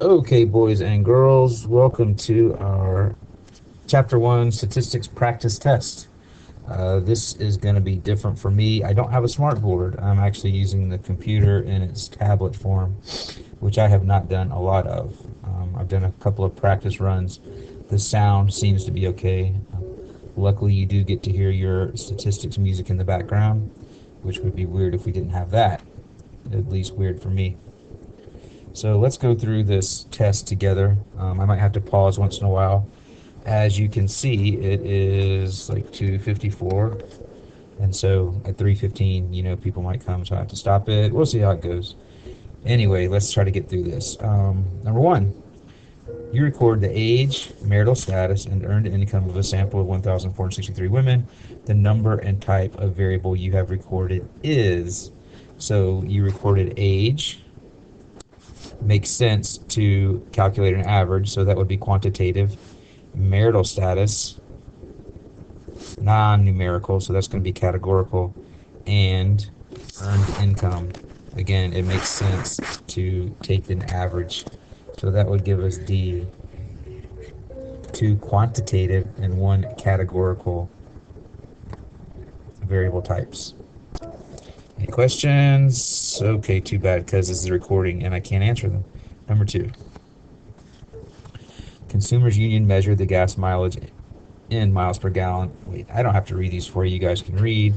Okay, boys and girls, welcome to our Chapter 1 Statistics Practice Test. This is going to be different for me. I don't have a smartboard. I'm actually using the computer in its tablet form, which I have not done a lot of. I've done a couple of practice runs. The sound seems to be okay. Luckily, you do get to hear your statistics music in the background, which would be weird if we didn't have that. At least weird for me. So let's go through this test together. I might have to pause once in a while. As you can see, it is like 2:54, and so at 3:15, people might come, so I have to stop it. We'll see how it goes. Anyway, let's try to get through this. Number one, you record the age, marital status, and earned income of a sample of 1,463 women. The number and type of variable you have recorded is, so you recorded age. Makes sense to calculate an average, so that would be quantitative. Marital status, non-numerical, so that's going to be categorical. And earned income, again, it makes sense to take an average, so that would give us D. Two quantitative and one categorical variable types. Any questions? Okay, too bad, because this is a recording and I can't answer them. Number two. Consumers Union measured the gas mileage in miles per gallon. Wait, I don't have to read these for you. You guys can read.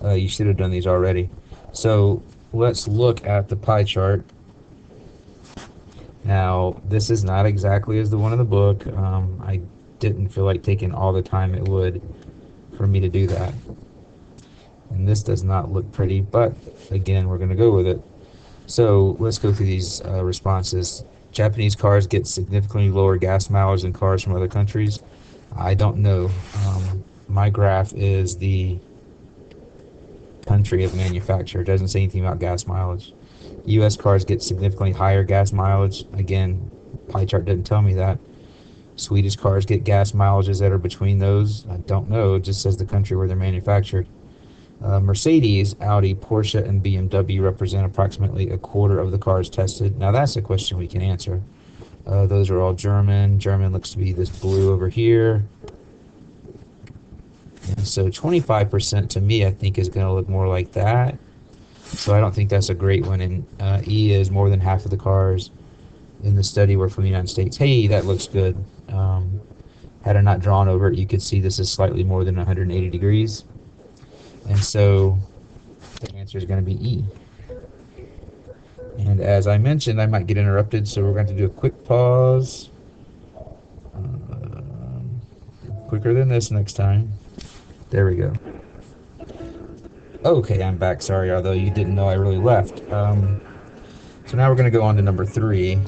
You should have done these already. So let's look at the pie chart. Now, this is not exactly as the one in the book. I didn't feel like taking all the time it would for me to do that. And this does not look pretty, but again, we're going to go with it. So let's go through these responses. Japanese cars get significantly lower gas mileage than cars from other countries. I don't know. My graph is the country of manufacture. It doesn't say anything about gas mileage. U.S. cars get significantly higher gas mileage. Again, pie chart didn't tell me that. Swedish cars get gas mileages that are between those. I don't know. It just says the country where they're manufactured. Mercedes, Audi, Porsche, and BMW represent approximately a quarter of the cars tested. Now that's a question we can answer. Those are all German. German looks to be this blue over here. And so 25% to me, I think, is going to look more like that. So I don't think that's a great one. And E is more than half of the cars in the study were from the United States. Hey, that looks good. Had I not drawn over it, you could see this is slightly more than 180 degrees. And so the answer is going to be E. And as I mentioned, I might get interrupted, so we're going to do a quick pause. Quicker than this next time. There we go. Okay, I'm back. Sorry, although you didn't know I really left. So now we're going to go on to number 3.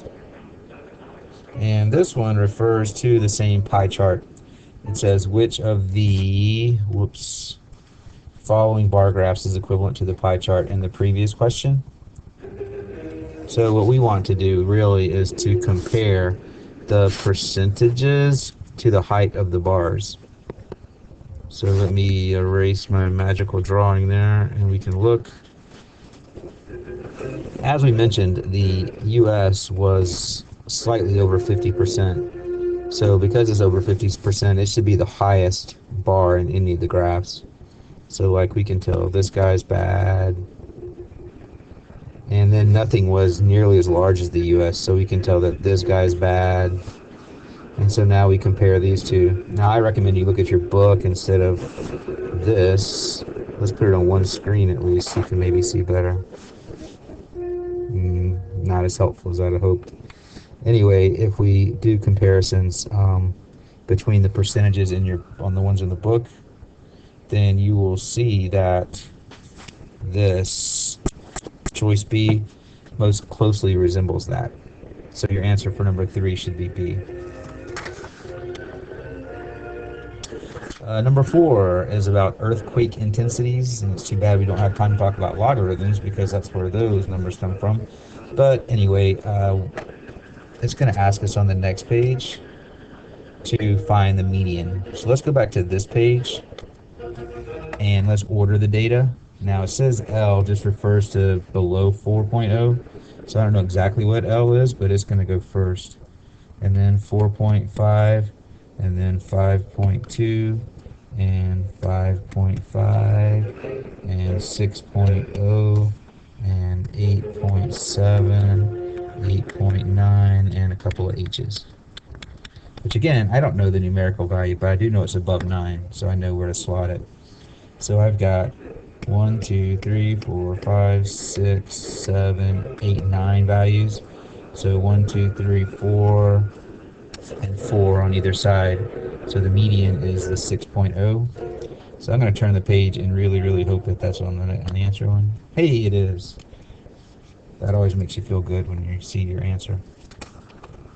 And this one refers to the same pie chart. It says, which of the following bar graphs is equivalent to the pie chart in the previous question? So what we want to do really is to compare the percentages to the height of the bars. So let me erase my magical drawing there and we can look. As we mentioned, the US was slightly over 50%. So because it's over 50%, it should be the highest bar in any of the graphs. So like we can tell this guy's bad. And then nothing was nearly as large as the US, so we can tell that this guy's bad. And so now we compare these two. Now I recommend you look at your book instead of this. Let's put it on one screen at least so you can maybe see better. Not as helpful as I'd hoped. Anyway, if we do comparisons between the percentages on the ones in the book, then you will see that this choice B most closely resembles that. So your answer for number 3 should be B. Number 4 is about earthquake intensities, and it's too bad we don't have time to talk about logarithms because that's where those numbers come from. But anyway, it's going to ask us on the next page to find the median. So let's go back to this page and let's order the data. Now it says L just refers to below 4.0. So I don't know exactly what L is, but it's going to go first. And then 4.5, and then 5.2, and 5.5, and 6.0, and 8.7, 8.9, and a couple of H's. Which again, I don't know the numerical value, but I do know it's above 9, so I know where to slot it. So I've got 1, 2, 3, 4, 5, 6, 7, 8, 9 values. So 1, 2, 3, 4, and 4 on either side. So the median is the 6.0. So I'm going to turn the page and really, really hope that that's on the answer one. Hey, it is. That always makes you feel good when you see your answer.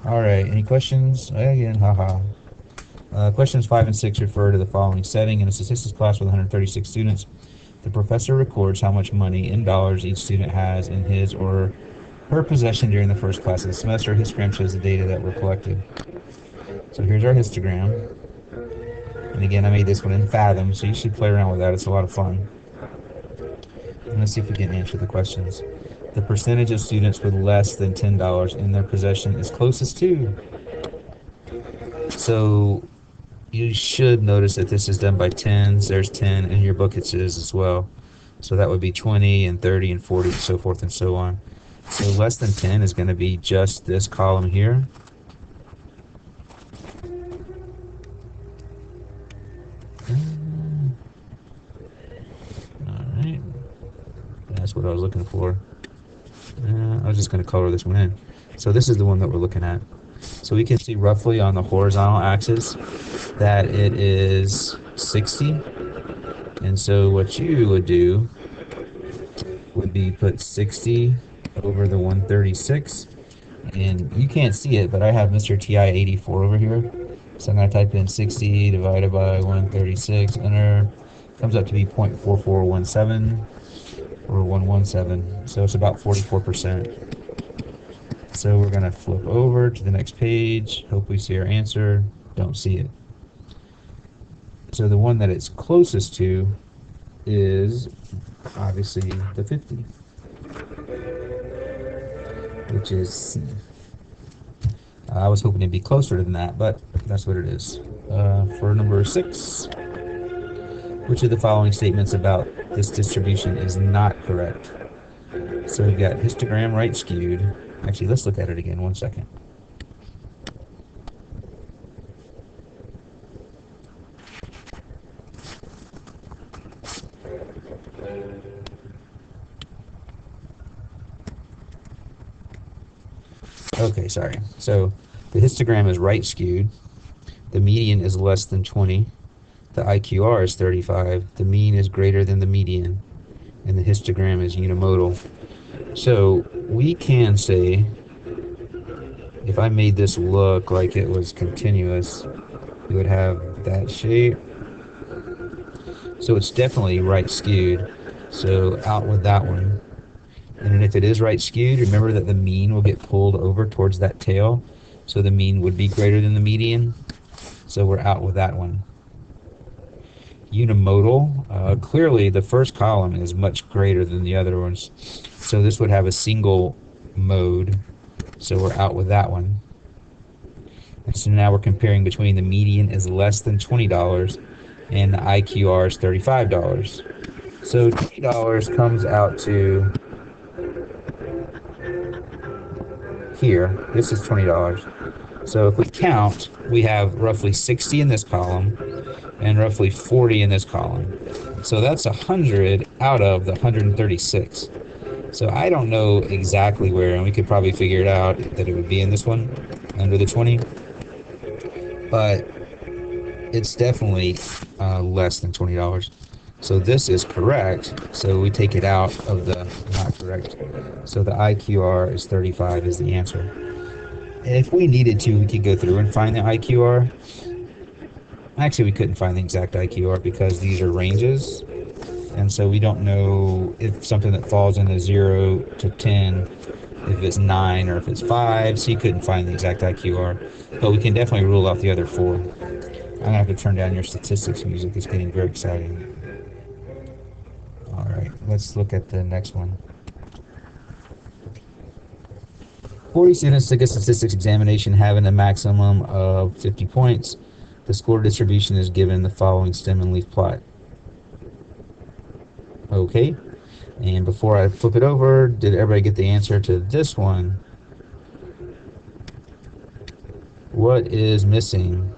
All right, any questions? Again, haha. Questions 5 and 6 refer to the following setting. In a statistics class with 136 students, the professor records how much money in dollars each student has in his or her possession during the first class of the semester. A histogram shows the data that were collected. So here's our histogram. And again, I made this one in Fathom, so you should play around with that. It's a lot of fun. And let's see if we can answer the questions. The percentage of students with less than $10 in their possession is closest to. So you should notice that this is done by tens. There's 10. In your book it is as well. So that would be 20 and 30 and 40 and so forth and so on. So less than 10 is going to be just this column here. Alright. That's what I was looking for. I was just going to color this one in. So this is the one that we're looking at. So we can see roughly on the horizontal axis that it is 60. And so what you would do would be put 60 over the 136. And you can't see it, but I have Mr. TI 84 over here. So I'm going to type in 60 divided by 136, enter. Comes up to be 0.4417 or 117. So it's about 44%. So we're going to flip over to the next page. Hope we see our answer. Don't see it. So the one that it's closest to is obviously the 50, which is C. I was hoping it'd be closer than that, but that's what it is. For number 6, which of the following statements about this distribution is not correct? So we've got histogram right skewed. Actually, let's look at it again. 1 second. Okay, sorry. So the histogram is right skewed. The median is less than 20. The IQR is 35. The mean is greater than the median. And the histogram is unimodal. So we can say, if I made this look like it was continuous, you would have that shape. So it's definitely right skewed. So out with that one. And then if it is right skewed, remember that the mean will get pulled over towards that tail. So the mean would be greater than the median. So we're out with that one. Unimodal, clearly the first column is much greater than the other ones. So this would have a single mode. So we're out with that one. And so now we're comparing between the median is less than $20 and the IQR is $35. So $20 comes out to here. This is $20. So if we count, we have roughly 60 in this column and roughly 40 in this column. So that's 100 out of the 136. So I don't know exactly where, and we could probably figure it out that it would be in this one, under the 20. But it's definitely less than $20. So this is correct. So we take it out of the not correct. So the IQR is 35 is the answer. And if we needed to, we could go through and find the IQR. Actually, we couldn't find the exact IQR because these are ranges. And so we don't know if something that falls in the 0 to 10, if it's 9 or if it's 5. So you couldn't find the exact IQR. But we can definitely rule out the other 4. I'm going to have to turn down your statistics music. It's getting very exciting. All right, let's look at the next one. 40 students took a statistics examination having a maximum of 50 points. The score distribution is given in the following stem and leaf plot. Okay, and before I flip it over, did everybody get the answer to this one? What is missing?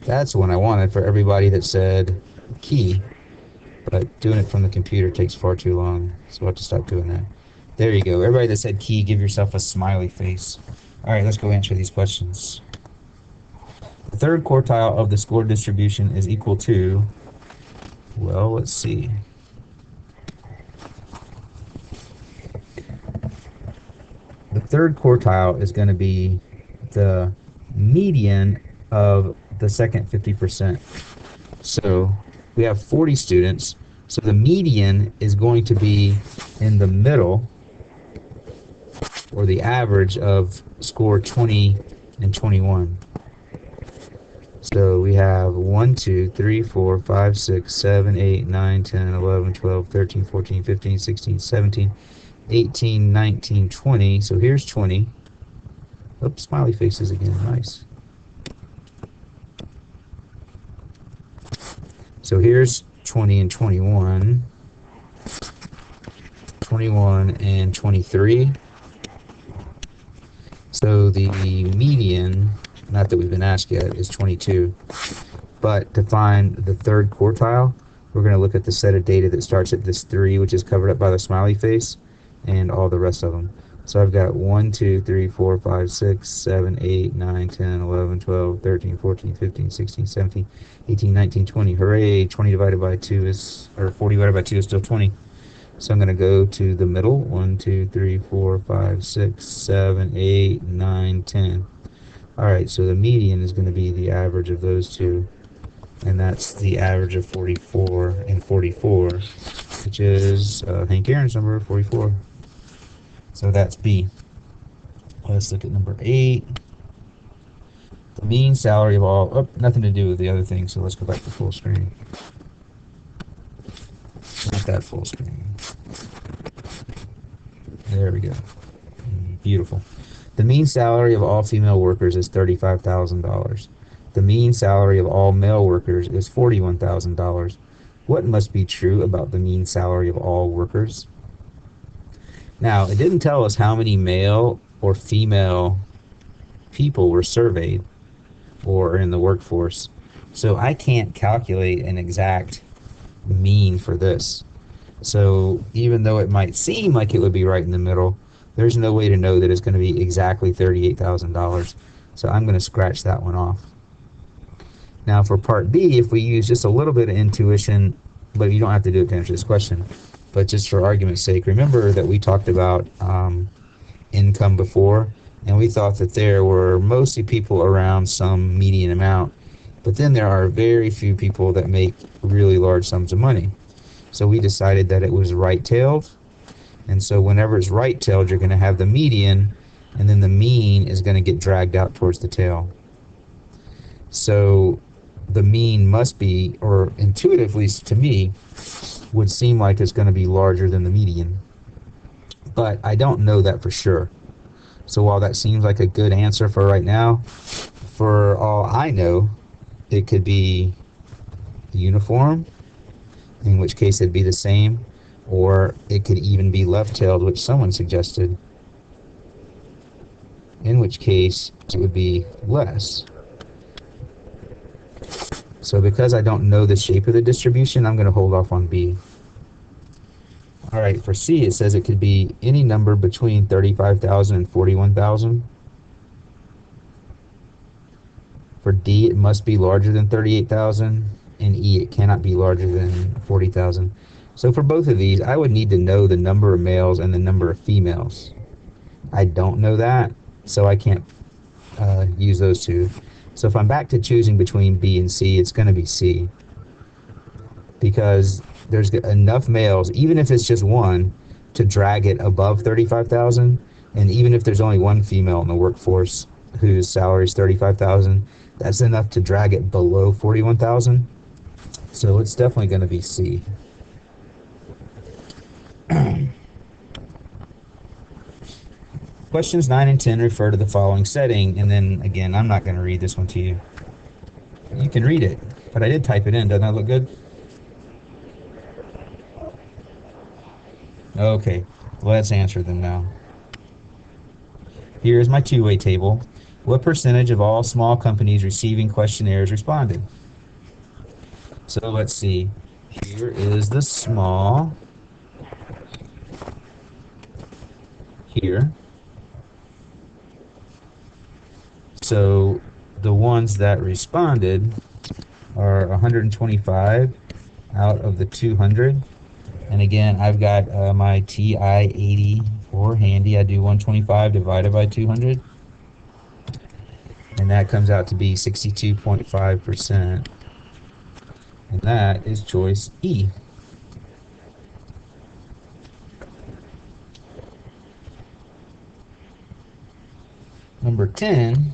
That's the one I wanted for everybody that said key, but doing it from the computer takes far too long, so I'll have to stop doing that. There you go. Everybody that said key, give yourself a smiley face. All right, let's go answer these questions. The third quartile of the score distribution is equal to, well, let's see. The third quartile is going to be the median of the second 50%. So we have 40 students, so the median is going to be in the middle, or the average of score 20 and 21. So we have 1, 2, 3, 4, 5, 6, 7, 8, 9, 10, 11, 12, 13, 14, 15, 16, 17, 18, 19, 20. So here's 20. Oops, smiley faces again. Nice. So here's 20 and 21. 21 and 23. So the median, not that we've been asked yet, is 22. But to find the third quartile, we're going to look at the set of data that starts at this 3, which is covered up by the smiley face, and all the rest of them. So I've got 1, 2, 3, 4, 5, 6, 7, 8, 9, 10, 11, 12, 13, 14, 15, 16, 17, 18, 19, 20. Hooray, 20 divided by 2 is, or 40 divided by 2 is still 20. So I'm going to go to the middle. 1, 2, 3, 4, 5, 6, 7, 8, 9, 10. All right, so the median is going to be the average of those two. And that's the average of 44 and 44, which is Hank Aaron's number, 44. So that's B. Let's look at number 8. The mean salary of all, oh, nothing to do with the other thing, so let's go back to full screen. Not that full screen. There we go. Beautiful. The mean salary of all female workers is $35,000. The mean salary of all male workers is $41,000. What must be true about the mean salary of all workers? Now, it didn't tell us how many male or female people were surveyed or are in the workforce. So I can't calculate an exact mean for this. So even though it might seem like it would be right in the middle, there's no way to know that it's going to be exactly $38,000. So I'm going to scratch that one off. Now for part B, if we use just a little bit of intuition, but you don't have to do it to answer this question, but just for argument's sake, remember that we talked about income before, and we thought that there were mostly people around some median amount, but then there are very few people that make really large sums of money. So we decided that it was right-tailed, and so whenever it's right-tailed, you're going to have the median, and then the mean is going to get dragged out towards the tail. So the mean must be, or intuitively to me, would seem like it's going to be larger than the median. But I don't know that for sure. So while that seems like a good answer for right now, for all I know, it could be uniform, in which case it'd be the same, or it could even be left-tailed, which someone suggested, in which case it would be less. So because I don't know the shape of the distribution, I'm going to hold off on B. All right, for C, it says it could be any number between 35,000 and 41,000. For D, it must be larger than 38,000. And E, it cannot be larger than 40,000. So for both of these, I would need to know the number of males and the number of females. I don't know that, so I can't use those two. So if I'm back to choosing between B and C, it's going to be C. Because there's enough males, even if it's just one, to drag it above 35,000. And even if there's only one female in the workforce whose salary is 35,000, That's enough to drag it below 41,000. So it's definitely going to be C. Questions 9 and 10 refer to the following setting, and then again, I'm not going to read this one to you. You can read it, but I did type it in. Doesn't that look good? Okay, let's answer them now. Here's my two-way table. What percentage of all small companies receiving questionnaires responded? So let's see. Here is the small. Here. So the ones that responded are 125 out of the 200. And again, I've got my TI-84 handy. I do 125 divided by 200. And that comes out to be 62.5%. And that is choice E. Number 10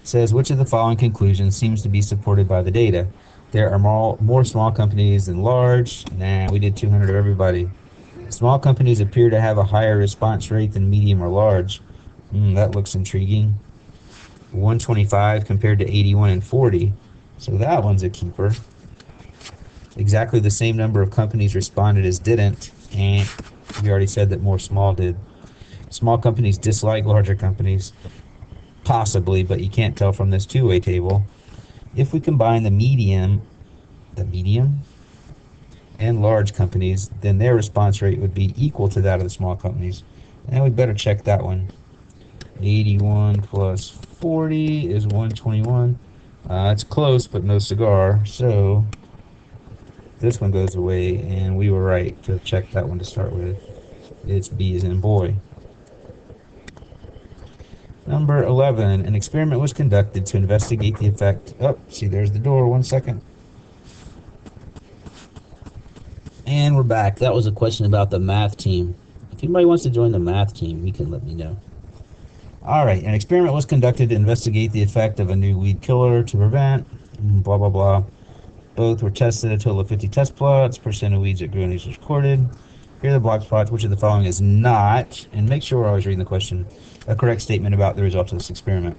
says, which of the following conclusions seems to be supported by the data? There are more small companies than large. Nah, we did 200 of everybody. Small companies appear to have a higher response rate than medium or large. That looks intriguing. 125 compared to 81 and 40. So that one's a keeper. Exactly the same number of companies responded as didn't, and we already said that more small did. Small companies dislike larger companies, possibly, but you can't tell from this two-way table. If we combine the medium and large companies, then their response rate would be equal to that of the small companies. And we better check that one. 81 plus 40 is 121. It's close, but no cigar. So this one goes away, and we were right to check that one to start with. It's B as in boy. Number 11, an experiment was conducted to investigate the effect. Oh, see, there's the door. 1 second. And we're back. That was a question about the math team. If anybody wants to join the math team, you can let me know. All right, an experiment was conducted to investigate the effect of a new weed killer to prevent blah, blah, blah. Both were tested, a total of 50 test plots. Percent of weeds that grew in each was recorded. Here are the block plots. Which of the following is not, and make sure we're always reading the question, a correct statement about the results of this experiment?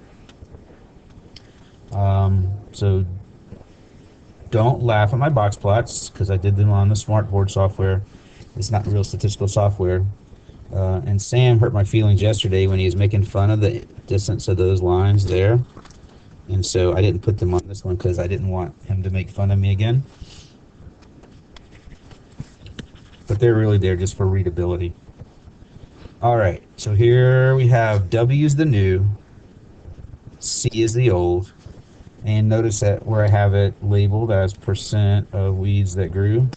So don't laugh at my box plots, because I did them on the smartboard software. It's not real statistical software. And Sam hurt my feelings yesterday when he was making fun of the distance of those lines there. And so I didn't put them on this one because I didn't want him to make fun of me again. But they're really there just for readability. All right, so here we have W is the new, C is the old. And notice that where I have it labeled as percent of weeds that grew,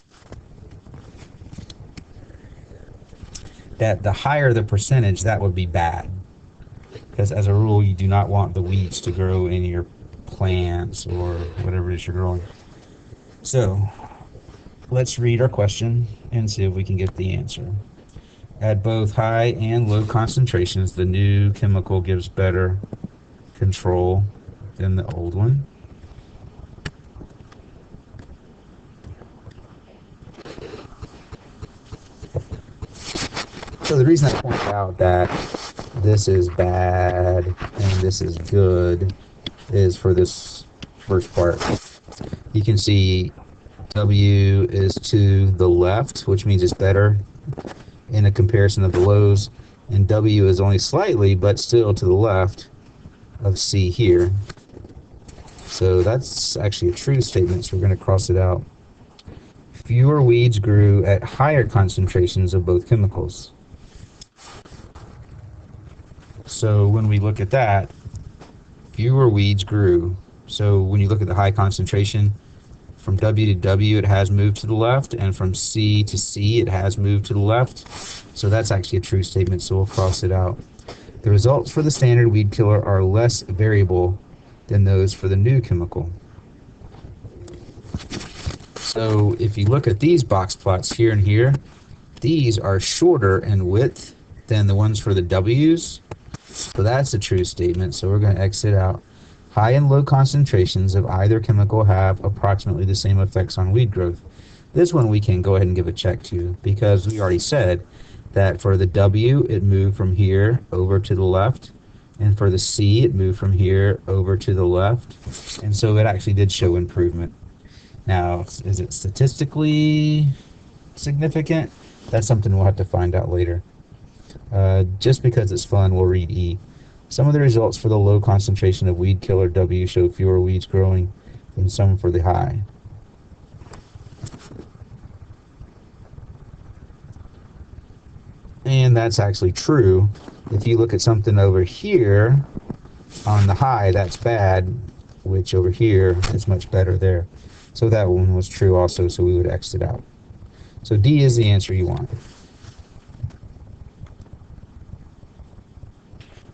that the higher the percentage, that would be bad. Because as a rule, you do not want the weeds to grow in your plants or whatever it is you're growing. So let's read our question and see if we can get the answer. At both high and low concentrations, the new chemical gives better control than the old one. So the reason I point out that this is bad and this is good is for this first part. You can see W is to the left, which means it's better in a comparison of the lows, and W is only slightly, but still to the left of C here. So that's actually a true statement, so we're going to cross it out. Fewer weeds grew at higher concentrations of both chemicals. So when we look at that, fewer weeds grew. So when you look at the high concentration, from W to W it has moved to the left, and from C to C it has moved to the left. So that's actually a true statement, so we'll cross it out. The results for the standard weed killer are less variable than those for the new chemical. So if you look at these box plots here and here, these are shorter in width than the ones for the W's. So that's a true statement, so we're going to exit out. High and low concentrations of either chemical have approximately the same effects on weed growth. This one we can go ahead and give a check to, because we already said that for the W, it moved from here over to the left, and for the C, it moved from here over to the left, and so it actually did show improvement. Now, is it statistically significant? That's something we'll have to find out later. Just because it's fun, we'll read E. Some of the results for the low concentration of weed killer W show fewer weeds growing than some for the high. And that's actually true. If you look at something over here on the high, that's bad, which over here is much better there. So that one was true also, so we would X it out. So D is the answer you want.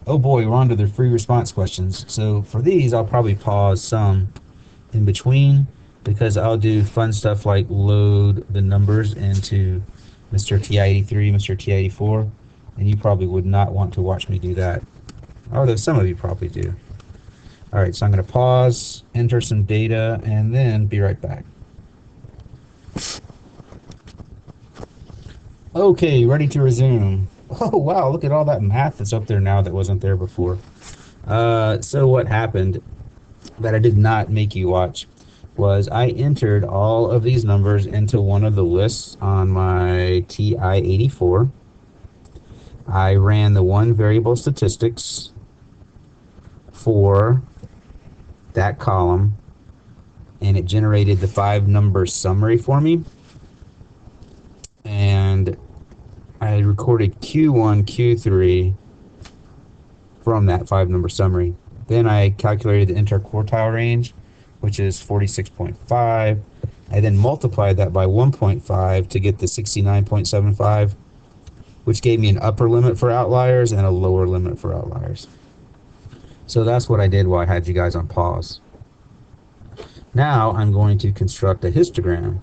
Oh boy, we're on to the free response questions. So for these, I'll probably pause some in between, because I'll do fun stuff like load the numbers into Mr. TI-83, Mr. TI-84, and you probably would not want to watch me do that. Although some of you probably do. Alright, so I'm going to pause, enter some data, and then be right back. Okay, ready to resume. Oh wow, look at all that math that's up there now that wasn't there before. So what happened that I did not make you watch was I entered all of these numbers into one of the lists on my TI-84. I ran the one variable statistics for that column, and it generated the 5 number summary for me. And I recorded Q1, Q3 from that 5 number summary. Then I calculated the interquartile range, which is 46.5. I then multiplied that by 1.5 to get the 69.75, which gave me an upper limit for outliers and a lower limit for outliers. So that's what I did while I had you guys on pause. Now I'm going to construct a histogram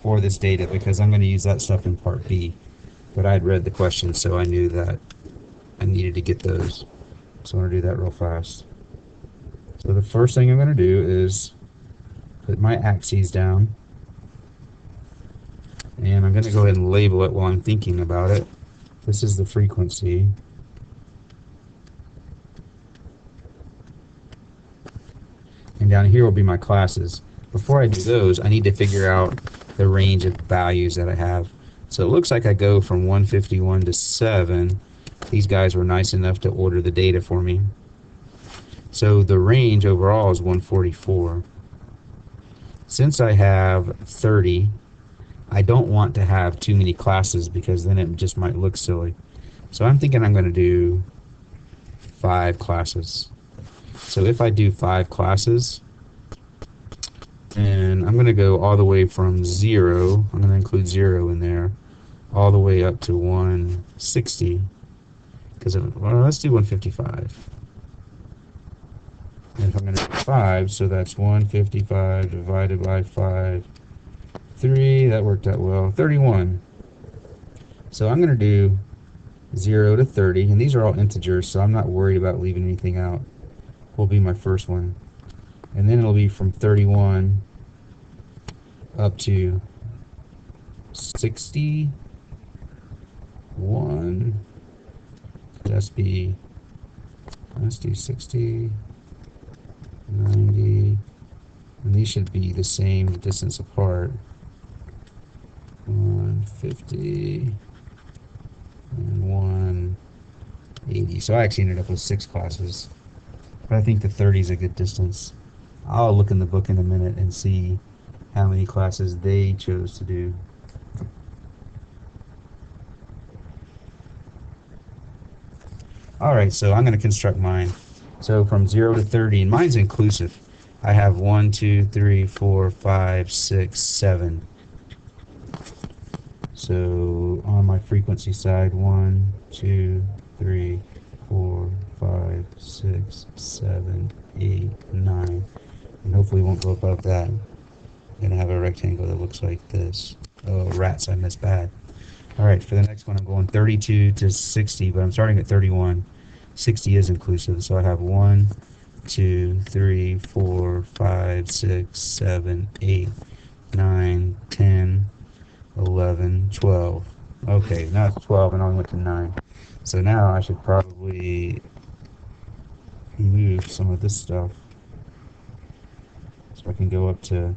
for this data, because I'm going to use that stuff in part B. But I'd read the questions, so I knew that I needed to get those. So I'm going to do that real fast. So the first thing I'm going to do is put my axes down. And I'm going to go ahead and label it while I'm thinking about it. This is the frequency. And down here will be my classes. Before I do those, I need to figure out the range of values that I have. So it looks like I go from 151 to 7. These guys were nice enough to order the data for me. So the range overall is 144. Since I have 30, I don't want to have too many classes, because then it just might look silly. So I'm thinking I'm going to do 5 classes. So if I do 5 classes, and I'm going to go all the way from 0, I'm going to include 0 in there, all the way up to 160, because well, let's do 155. And if I'm going to do 5, so that's 155 divided by 5, 3, that worked out well, 31. So I'm going to do 0 to 30, and these are all integers, so I'm not worried about leaving anything out. Will be my first one. And then it'll be from 31 up to 61. Let's do 60, 90, and these should be the same distance apart. 150 and 180. So I actually ended up with 6 classes. But I think the 30 is a good distance. I'll look in the book in a minute and see how many classes they chose to do. Alright, so I'm going to construct mine. So from 0 to 30, and mine's inclusive. I have 1, 2, 3, 4, 5, 6, 7. So on my frequency side, 1, 2, 3, 4, 5, 6, 7, 8, 9. And hopefully it won't go above that. I'm going to have a rectangle that looks like this. Oh, rats, I missed bad. Alright, for the next one I'm going 32 to 60, but I'm starting at 31. 60 is inclusive, so I have 1, 2, 3, 4, 5, 6, 7, 8, 9, 10, 11, 12. Okay, now it's 12 and I only went to 9. So now I should probably move some of this stuff so I can go up to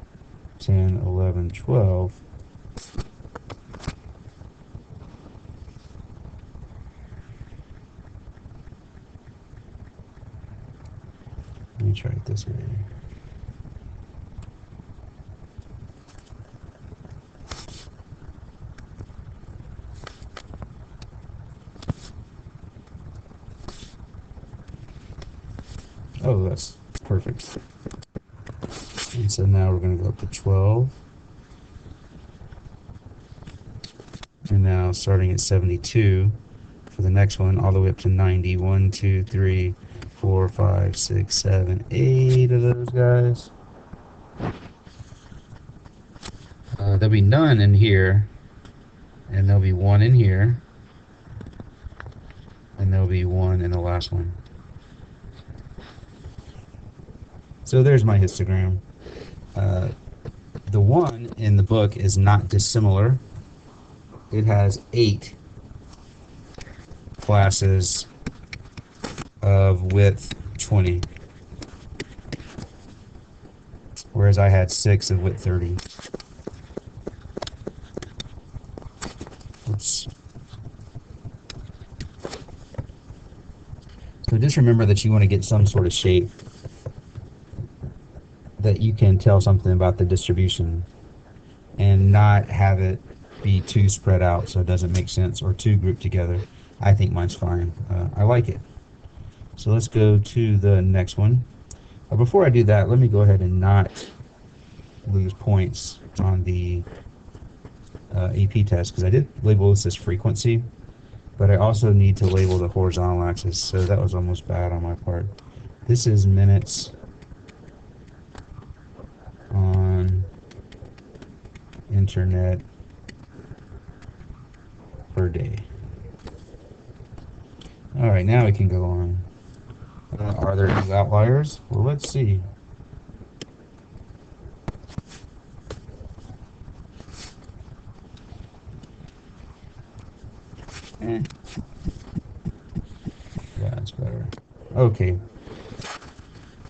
10, 11, 12. Let me try it this way. Oh, that's perfect. And so now we're going to go up to 12. And now starting at 72 for the next one, all the way up to 90. 1, 2, 3, 4, 5, 6, 7, 8 of those guys. There'll be none in here, and there'll be one in here, and there'll be one in the last one. So there's my histogram. The one in the book is not dissimilar. It has 8 classes of width 20, whereas I had 6 of width 30. Oops. So just remember that you want to get some sort of shape that you can tell something about the distribution and not have it be too spread out so it doesn't make sense, or too grouped together. I think mine's fine. I like it. So let's go to the next one. Before I do that, let me go ahead and not lose points on the AP test, because I did label this as frequency, but I also need to label the horizontal axis, so that was almost bad on my part. This is minutes on internet per day. Alright, now we can go on. Are there any outliers? Well, let's see. Yeah, that's better. Okay.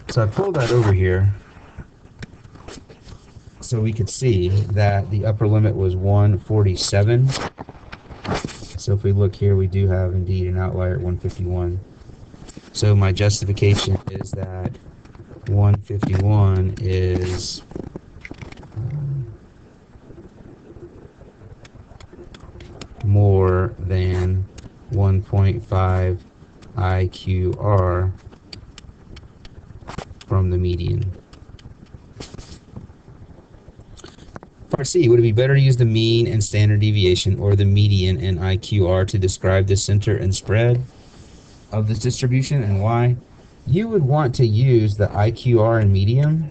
So I pulled that over here so we could see that the upper limit was 147. So if we look here, we do have indeed an outlier at 151. So my justification is that 151 is more than 1.5 IQR from the median. Part C, would it be better to use the mean and standard deviation or the median and IQR to describe the center and spread of this distribution, and why? You would want to use the IQR and median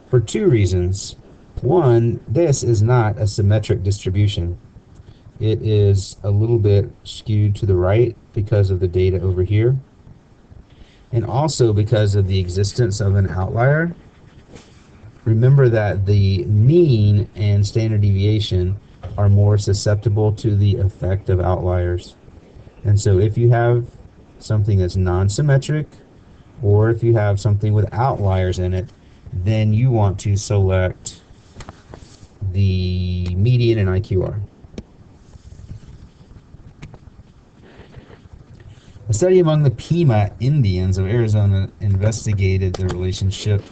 for 2 reasons. One, this is not a symmetric distribution. It is a little bit skewed to the right because of the data over here, and also because of the existence of an outlier. Remember that the mean and standard deviation are more susceptible to the effect of outliers. And so if you have something that's non-symmetric, or if you have something with outliers in it, then you want to select the median and IQR. A study among the Pima Indians of Arizona investigated the relationship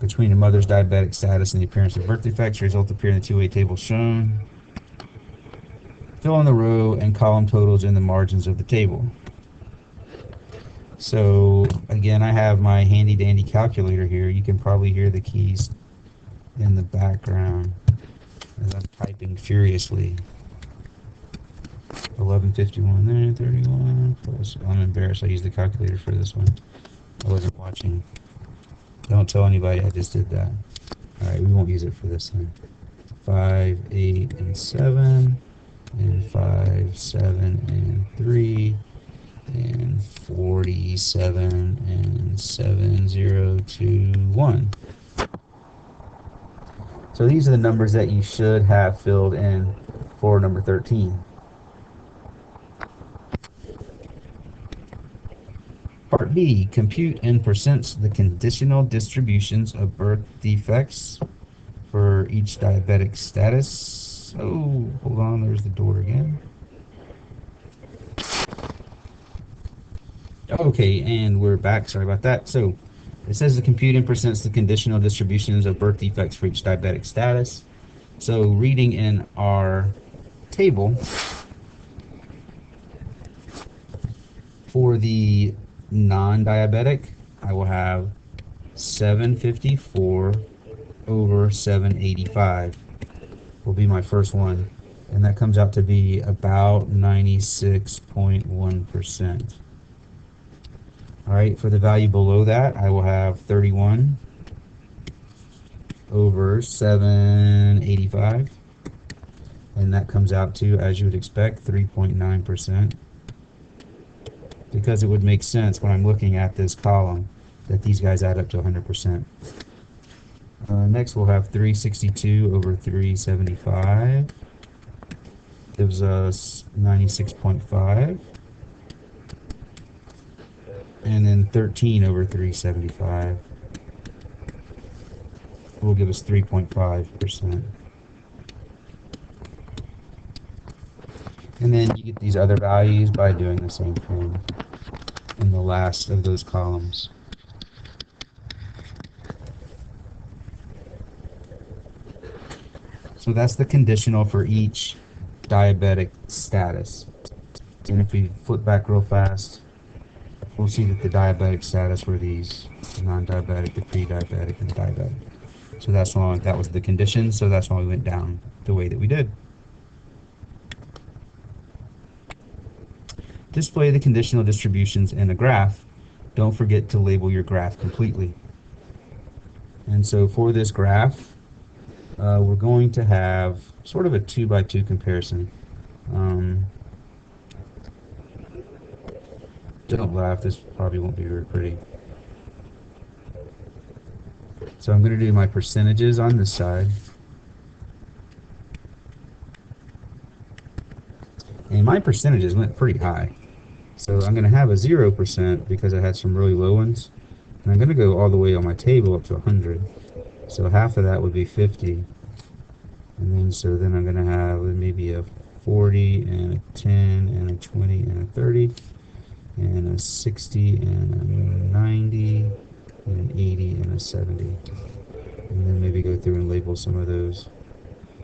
between a mother's diabetic status and the appearance of birth defects. Results appear in the two-way table shown. Fill in the row and column totals in the margins of the table. So again, I have my handy dandy calculator here. You can probably hear the keys in the background as I'm typing furiously. 1151 there, 31 plus. I'm embarrassed I used the calculator for this one. I wasn't watching. Don't tell anybody I just did that. Alright, we won't use it for this one. 5, 8, and 7. and 5, 7, and 3, and 47, and 7, 0, 2, 1. So these are the numbers that you should have filled in for number 13. Part B, compute in percents the conditional distributions of birth defects for each diabetic status. Oh, hold on, there's the door again. Okay, and we're back. Sorry about that. So it says the compute in percents the conditional distributions of birth defects for each diabetic status. So reading in our table, for the non-diabetic, I will have 754 over 785 will be my first one, and that comes out to be about 96.1%. All right, for the value below that, I will have 31 over 785, and that comes out to, as you would expect, 3.9%, because it would make sense when I'm looking at this column that these guys add up to 100%. Next, we'll have 362 over 375, gives us 96.5. And then 13 over 375 will give us 3.5%. And then you get these other values by doing the same thing in the last of those columns. So that's the conditional for each diabetic status. And if we flip back real fast, we'll see that the diabetic status were these: the non-diabetic, the pre-diabetic, and the diabetic. So that's why that was the condition, so that's why we went down the way that we did. Display the conditional distributions in a graph. Don't forget to label your graph completely. And so for this graph, we're going to have sort of a 2-by-2 comparison. Don't laugh, this probably won't be very pretty. So I'm going to do my percentages on this side. And my percentages went pretty high. So I'm going to have a 0% because I had some really low ones. And I'm going to go all the way on my table up to 100. So half of that would be 50. And then I'm going to have maybe a 40 and a 10 and a 20 and a 30 and a 60 and a 90 and an 80 and a 70. And then maybe go through and label some of those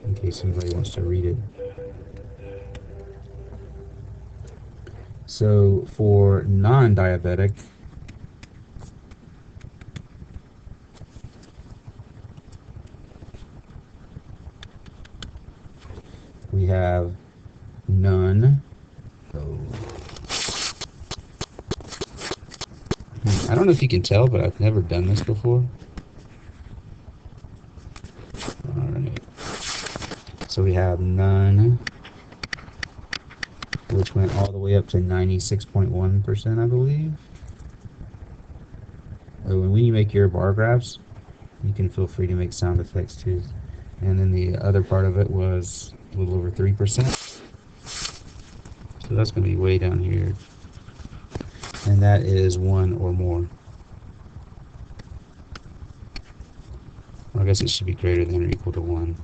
in case somebody wants to read it. So for non-diabetic, we have none. Oh. I don't know if you can tell, but I've never done this before. All right. So we have none, which went all the way up to 96.1%, I believe. Oh, and when you make your bar graphs, you can feel free to make sound effects too. And then the other part of it was a little over 3%. So that's going to be way down here. And that is 1 or more. Well, I guess it should be greater than or equal to 1.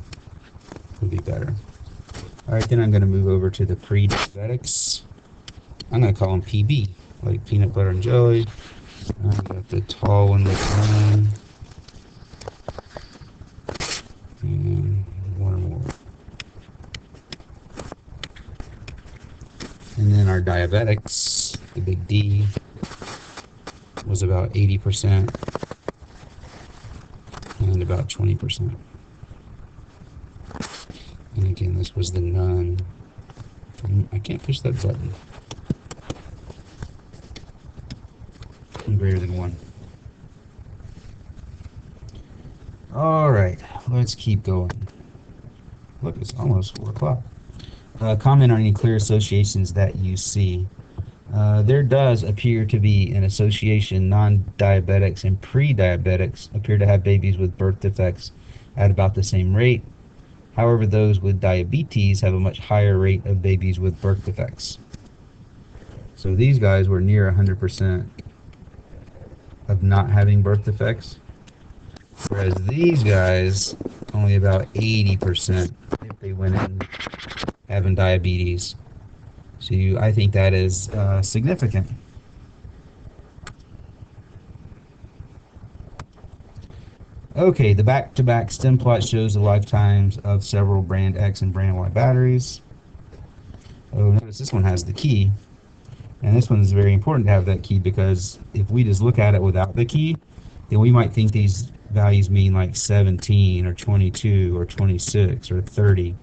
Would be better. Alright, then I'm going to move over to the pre-diabetics. I'm going to call them PB, like peanut butter and jelly. I got the tall one with 1. And 1 or more. And then our diabetics, the big D, was about 80% and about 20%. And again, this was the none. I can't push that button. And greater than 1. All right, let's keep going. Look, it's almost 4 o'clock. comment on any clear associations that you see. There does appear to be an association. Non-diabetics and pre-diabetics appear to have babies with birth defects at about the same rate. However, those with diabetes have a much higher rate of babies with birth defects. So these guys were near 100% of not having birth defects, whereas these guys only about 80% if they went in having diabetes. So I think that is significant. Okay, the back-to-back stem plot shows the lifetimes of several brand X and brand Y batteries. Oh, notice this one has the key. And this one is very important to have that key, because if we just look at it without the key, then we might think these values mean like 17 or 22 or 26 or 30,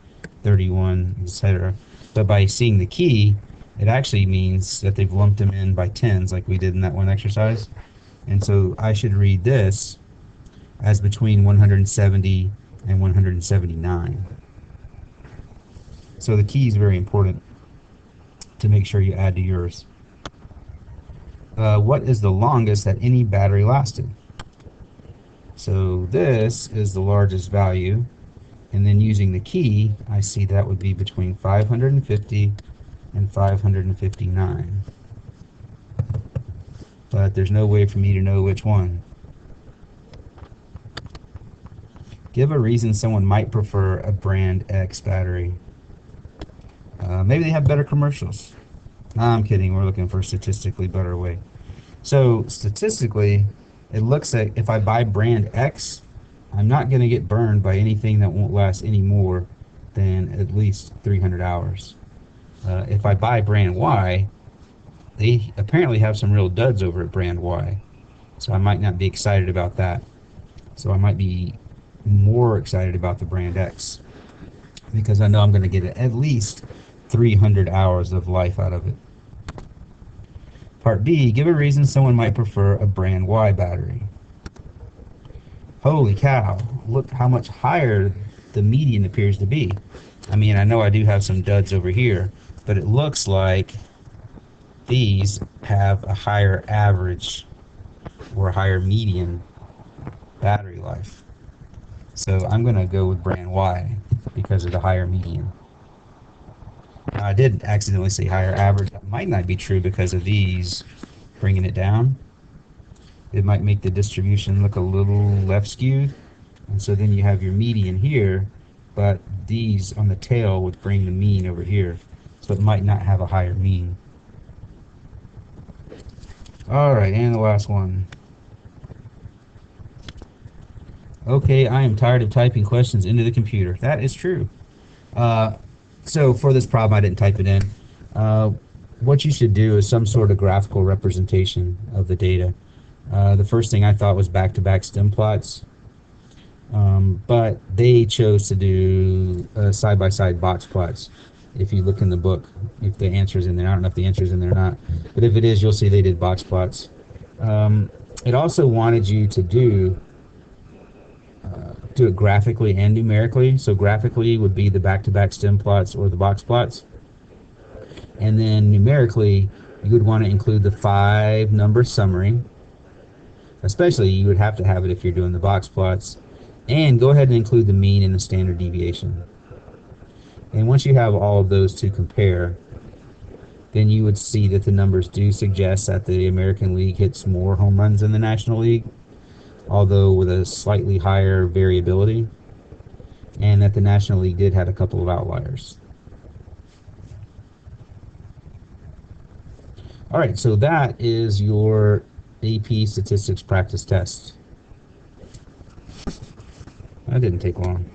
31, etc. But by seeing the key, it actually means that they've lumped them in by tens like we did in that one exercise. And so I should read this as between 170 and 179. So the key is very important to make sure you add to yours. What is the longest that any battery lasted? So this is the largest value, and then using the key, I see that would be between 550 and 559. But there's no way for me to know which one. Give a reason someone might prefer a brand X battery. Maybe they have better commercials. No, I'm kidding. We're looking for a statistically better way. So statistically, it looks like if I buy brand X, I'm not going to get burned by anything that won't last any more than at least 300 hours. If I buy brand Y, they apparently have some real duds over at brand Y. So I might not be excited about that. So I might be more excited about the brand X, because I know I'm going to get at least 300 hours of life out of it. Part B, give a reason someone might prefer a brand Y battery. Holy cow, look how much higher the median appears to be. I mean, I know I do have some duds over here, but it looks like these have a higher average or a higher median battery life. So I'm going to go with brand Y because of the higher median. Now, I did accidentally say higher average. That might not be true because of these bringing it down. It might make the distribution look a little left skewed. And so then you have your median here, but these on the tail would bring the mean over here. So it might not have a higher mean. All right, and the last one. Okay, I am tired of typing questions into the computer. That is true. So for this problem, I didn't type it in. What you should do is some sort of graphical representation of the data. The first thing I thought was back-to-back stem plots, but they chose to do side-by-side box plots. If you look in the book, if the answer's in there, I don't know if the answer's in there or not, but if it is, you'll see they did box plots. It also wanted you to do it graphically and numerically. So graphically would be the back-to-back stem plots or the box plots. And then numerically, you would want to include the 5-number summary. Especially, you would have to have it if you're doing the box plots. And go ahead and include the mean and the standard deviation. And once you have all of those to compare, then you would see that the numbers do suggest that the American League hits more home runs than the National League, although with a slightly higher variability, and that the National League did have a couple of outliers. All right, so that is your AP Statistics practice test. That didn't take long.